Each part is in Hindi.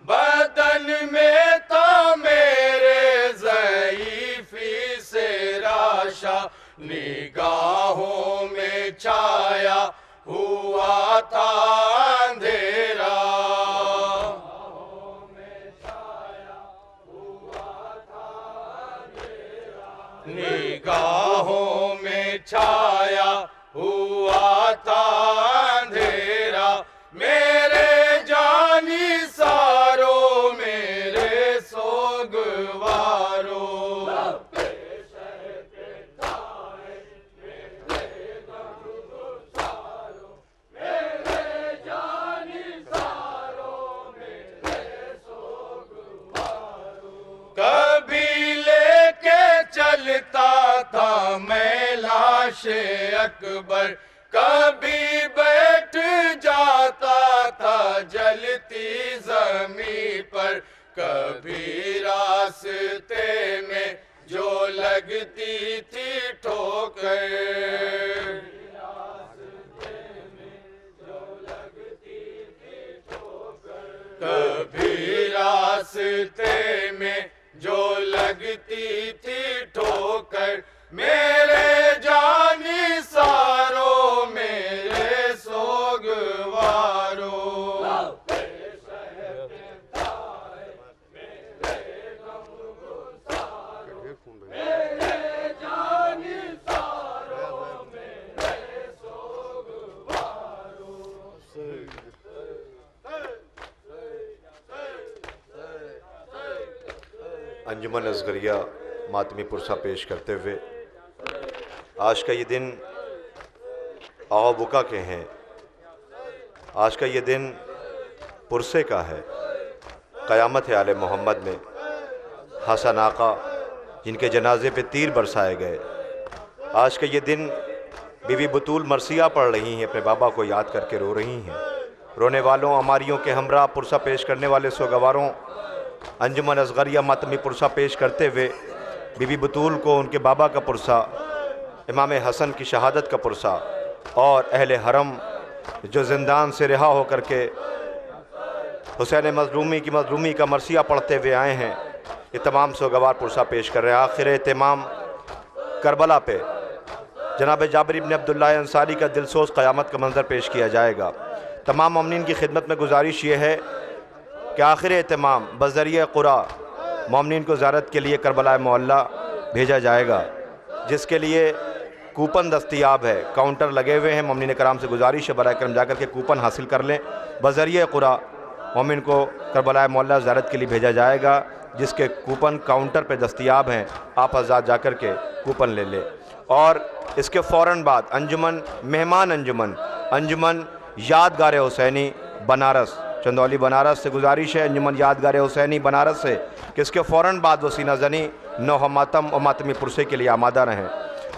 बदन में था मेरे ज़ईफ़ी से राशा, निगाहों में छाया हुआ था अंधेरा। निगाहों में छाया हुआ था अंधेरा, मेरे जानी सारो मेरे सोगवारो। कभी लेके चलता था मैं लाशे अकबर, कभी बैठ जाता था जलती जमी पर, कभी रास्ते में जो लगती थी ठोकर। कभी रास्ते में जो लगती थी ठोकर, मेरे जानी सारो मेरे सोगवारो। अंजुमन असगरिया मातमी पुरसा पेश करते हुए, आज का ये दिन आवबुका के हैं, आज का ये दिन पुरसे का है। क़यामत है आले मोहम्मद में, हसन आका जिनके जनाजे पे तीर बरसाए गए। आज का ये दिन बीवी बतूल मरसिया पढ़ रही हैं, अपने बाबा को याद करके रो रही हैं। रोने वालों, अमारियों के हमरा पुरसा पेश करने वाले सोगवारों, अंजुमन असगरिया मातमी पुरसा पेश करते हुए बीबी बतूल को उनके बाबा का पुरसा, इमाम हसन की शहादत का पुरसा और अहले हरम जो ज़िंदान से रिहा होकर के हुसैन मज़लूमी की मज़लूमी का मरसिया पढ़ते हुए आए हैं, ये तमाम सोगवार पुरसा पेश कर रहे हैं। आखिर एहतमाम करबला पे जनाब जाबिर इब्न अब्दुल्लाह अंसारी का दिलसोज क़यामत का मंजर पेश किया जाएगा। तमाम मोमिनीन की खिदमत में गुजारिश ये है कि आखिर एहतमाम बज़रिए क़ुरा मोमिनीन को ज़ियारत के लिए करबला मोहल्ला भेजा जाएगा, जिसके लिए कूपन दस्तयाब है, काउंटर लगे हुए हैं। मोमिनीन कराम से गुजारिश है बराए करम जाकर के कूपन हासिल कर लें। बज़रिए क़ुरा मोमिन को करबला मोहल्ला ज़ियारत के लिए भेजा जाएगा, जिसके कूपन काउंटर पर दस्तयाब हैं। आप हज़रात जाकर के कूपन ले लें। और इसके फ़ौरन बाद अंजुमन मेहमान अंजुमन यादगार हुसैनी बनारस, चंदौली बनारस से गुजारिश है अंजुमन यादगार हुसैनी बनारस से कि इसके फ़ौरन बाद वो सीना ज़नी नौह मातम और मातमी पुरसे के लिए आमादा रहें।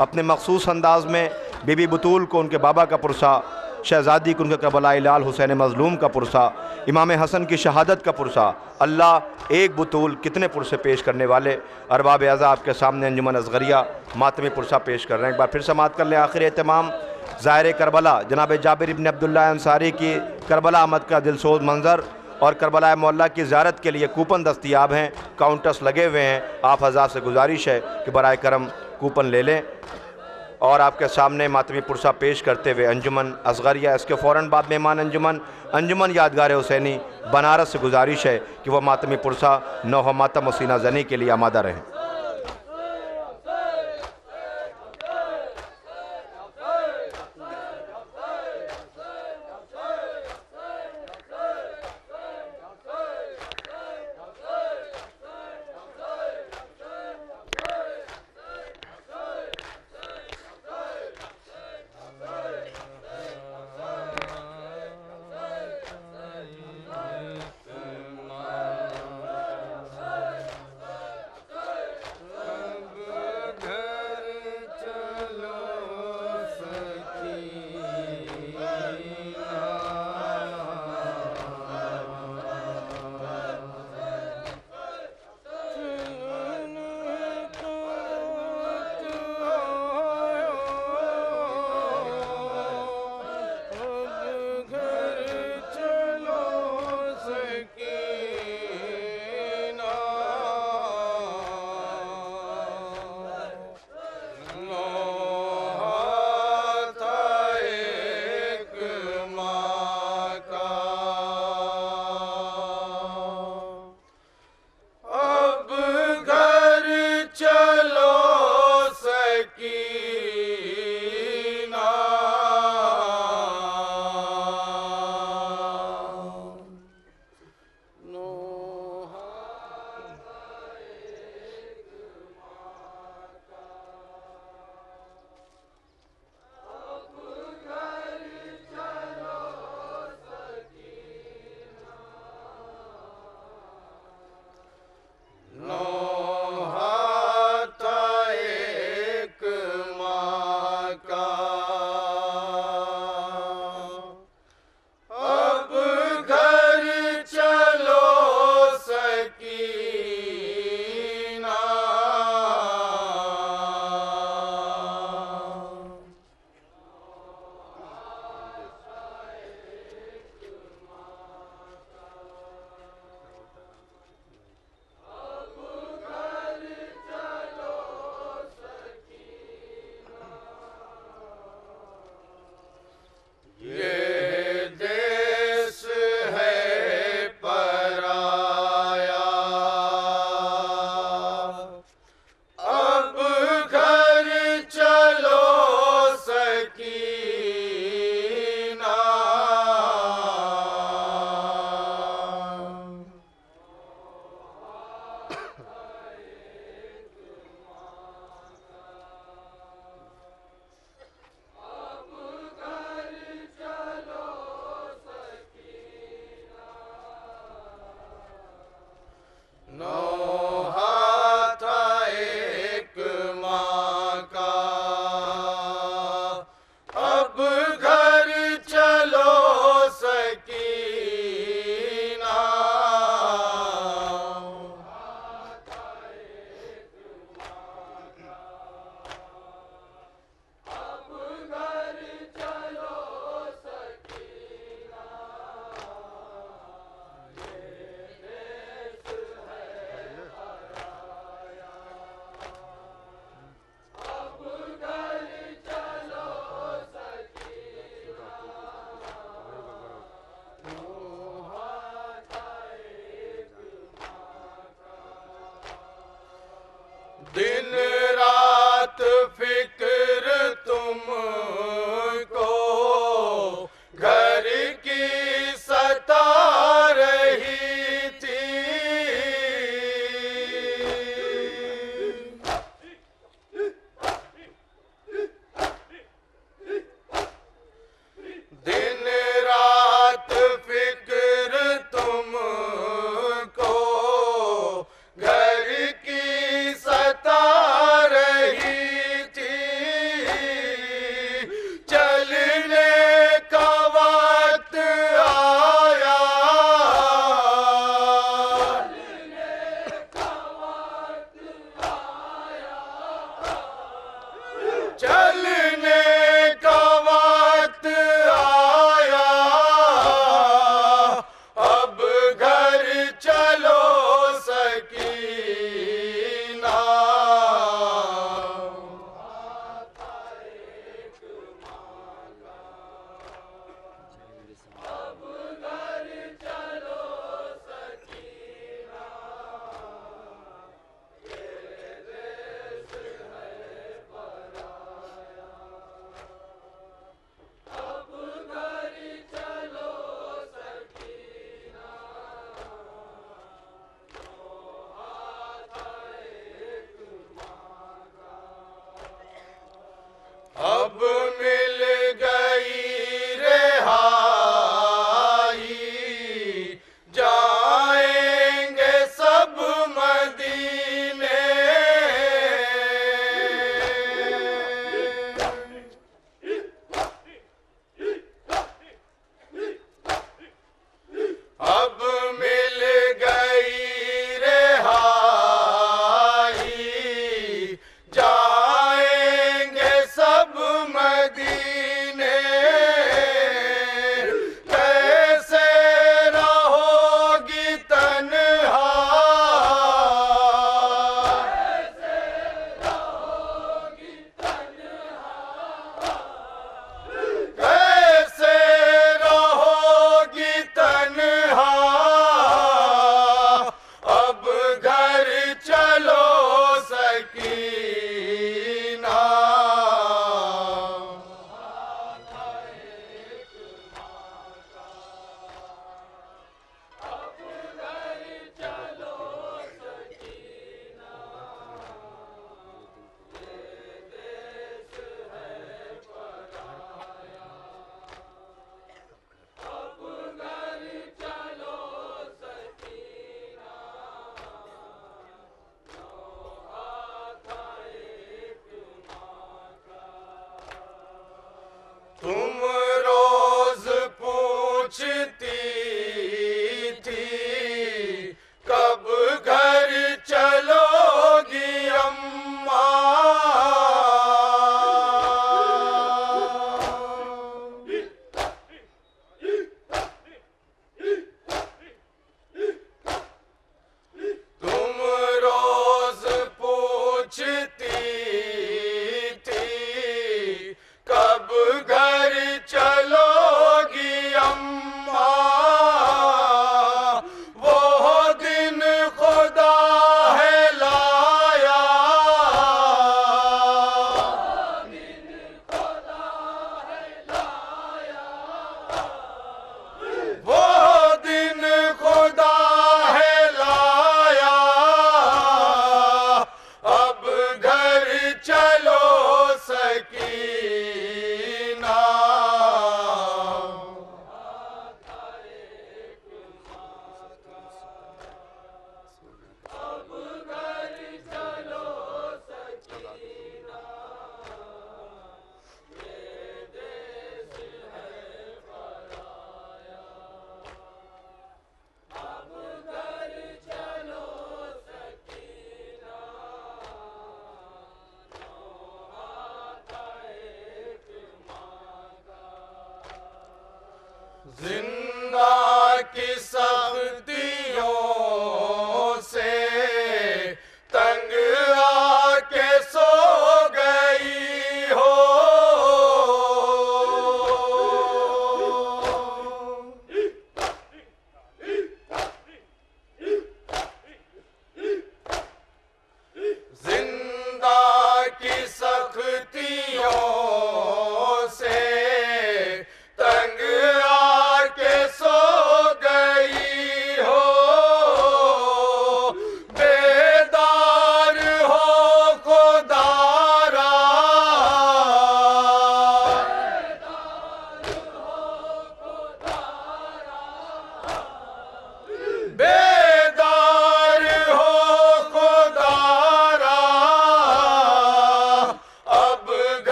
अपने मखसूस अंदाज में बीबी बतूल को उनके बाबा का पुरसा, शहज़ादी को उनके करबलाई लाल हुसैन मज़लूम का पुरसा, इमाम हसन की शहादत का पुरसा, अल्लाह एक बतूल कितने पुरसे पेश करने वाले अरबाब अज़ा आपके सामने अंजुमन असगरिया मातमी पुरसा पेश कर रहे हैं। एक बार फिर समात कर लें। आखिर एहतमाम ज़ाहिर करबला जनाब जाबिर इब्न अब्दुल्लाह अंसारी की करबला आमद का दिलसोज मंज़र और करबला मोहल्ला की ज़ियारत के लिए कूपन दस्तयाब हैं, काउंटर्स लगे हुए हैं। आप हज़रात से गुजारिश है कि बराए करम कूपन ले लें। और आपके सामने मातमी पुरसा पेश करते हुए अंजुमन असगरिया, इसके फ़ौरन बाद मेहमान अंजुमन यादगार हुसैनी बनारस से गुजारिश है कि वह मातमी पुरसा नौह मातम और सीना ज़नी के लिए आमादा रहें।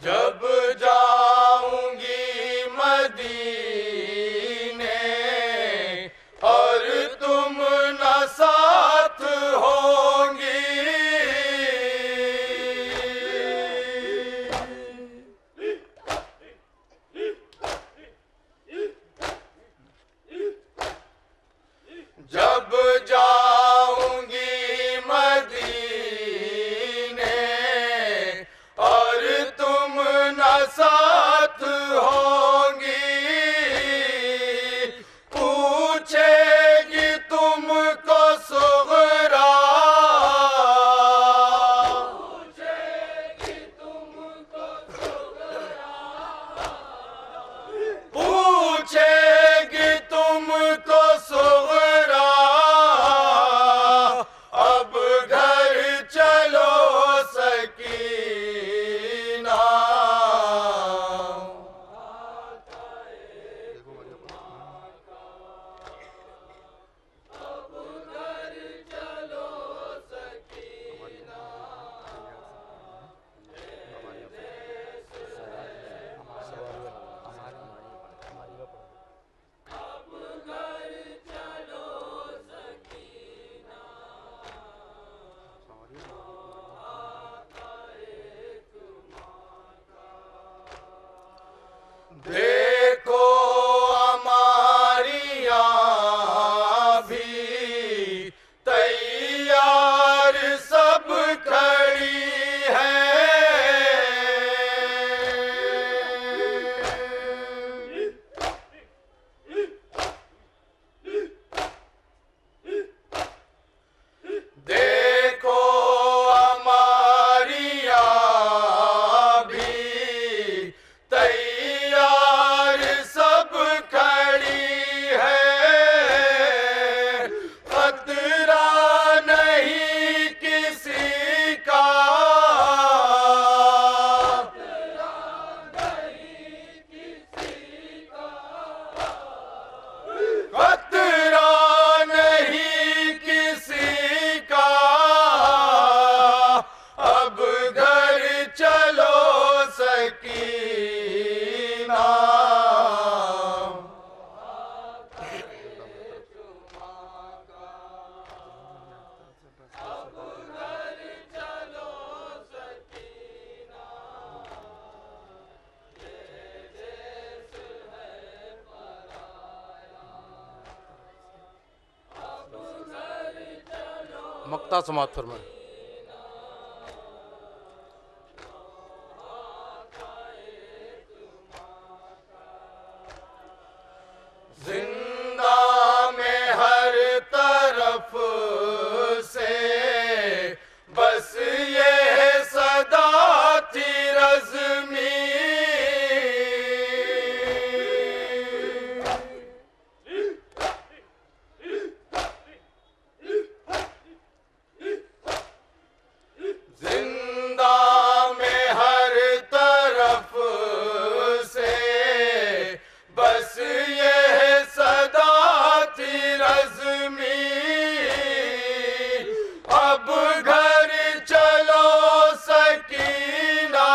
जब जाऊंगी मदीने और तुम न साथ होंगी, जब जाऊंगी मदीने और तुम न साथ होंगी, पूछेगी तुमको सुगरा, पूछेगी तुमको सुगरा, पूछेगी तुमको सुगरा, अब घर चलो सकीना। देखो हमारियाँ भी तैयार सब खड़ी है, देखो हमारियाँ भी तैयार सब खड़ी है, खतरा नहीं किसी का, खतरा नहीं किसी का, अब घर चलो सकीना। मक्ता समाप्त फरमाएं। जिंदा में हर तरफ से बस ये सदा थी रज़्मी, जिंदा में हर तरफ से बस ये सदा थी रज़्मी, अब घर चलो सकीना,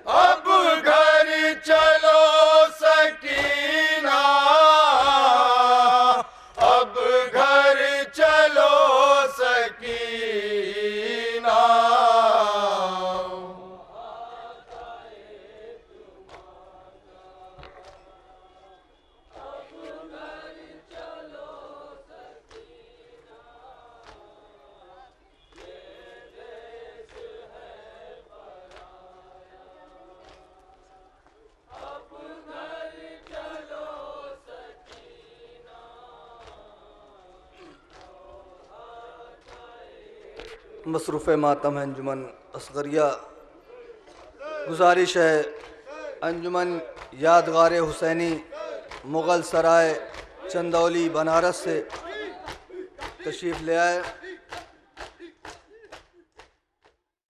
अब घर चलो सकीना, अब घर चलो सकीना। मसरूफ़ मातम अंजुमन असगरिया, गुजारिश है अंजुमन यादगार हुसैनी मुग़ल सराय चंदौली बनारस से तशरीफ़ ले आए।